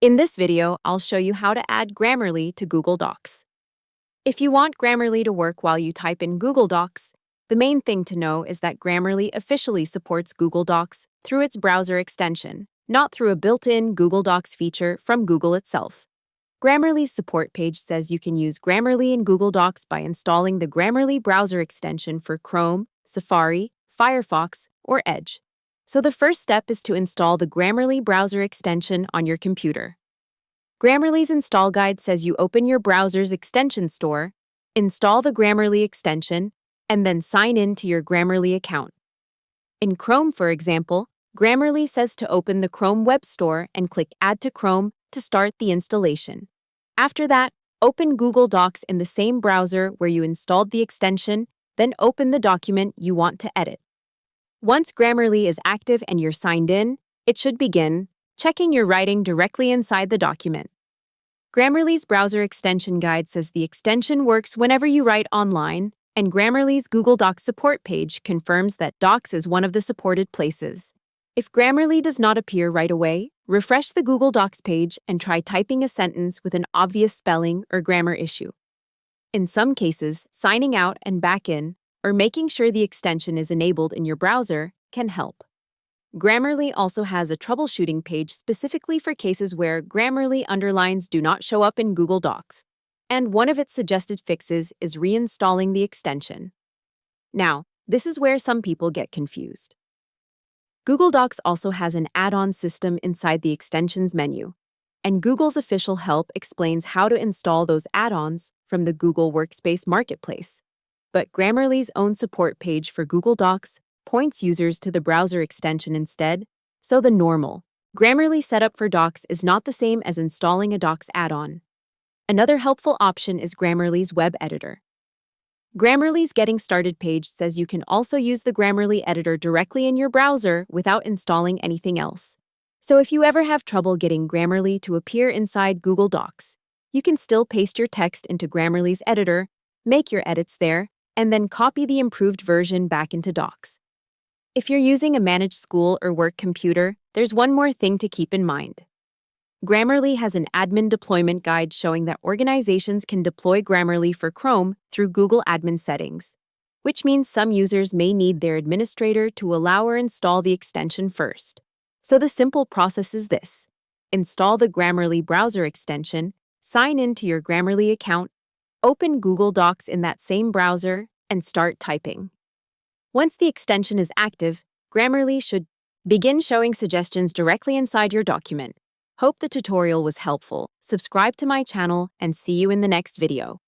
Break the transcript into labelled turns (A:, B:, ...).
A: In this video, I'll show you how to add Grammarly to Google Docs. If you want Grammarly to work while you type in Google Docs, the main thing to know is that Grammarly officially supports Google Docs through its browser extension, not through a built-in Google Docs feature from Google itself. Grammarly's support page says you can use Grammarly in Google Docs by installing the Grammarly browser extension for Chrome, Safari, Firefox, or Edge. So the first step is to install the Grammarly browser extension on your computer. Grammarly's install guide says you open your browser's extension store, install the Grammarly extension, and then sign in to your Grammarly account. In Chrome, for example, Grammarly says to open the Chrome Web Store and click Add to Chrome to start the installation. After that, open Google Docs in the same browser where you installed the extension, then open the document you want to edit. Once Grammarly is active and you're signed in, it should begin checking your writing directly inside the document. Grammarly's browser extension guide says the extension works whenever you write online, and Grammarly's Google Docs support page confirms that Docs is one of the supported places. If Grammarly does not appear right away, refresh the Google Docs page and try typing a sentence with an obvious spelling or grammar issue. In some cases, signing out and back in, or making sure the extension is enabled in your browser, can help. Grammarly also has a troubleshooting page specifically for cases where Grammarly underlines do not show up in Google Docs, and one of its suggested fixes is reinstalling the extension. Now, this is where some people get confused. Google Docs also has an add-on system inside the extensions menu, and Google's official help explains how to install those add-ons from the Google Workspace marketplace. But Grammarly's own support page for Google Docs points users to the browser extension instead, so the normal Grammarly setup for Docs is not the same as installing a Docs add-on. Another helpful option is Grammarly's web editor. Grammarly's Getting Started page says you can also use the Grammarly editor directly in your browser without installing anything else. So if you ever have trouble getting Grammarly to appear inside Google Docs, you can still paste your text into Grammarly's editor, make your edits there, and then copy the improved version back into Docs. If you're using a managed school or work computer, there's one more thing to keep in mind. Grammarly has an admin deployment guide showing that organizations can deploy Grammarly for Chrome through Google admin settings, which means some users may need their administrator to allow or install the extension first. So the simple process is this: install the Grammarly browser extension, sign into your Grammarly account, open Google Docs in that same browser, and start typing. Once the extension is active, Grammarly should begin showing suggestions directly inside your document. Hope the tutorial was helpful. Subscribe to my channel and see you in the next video.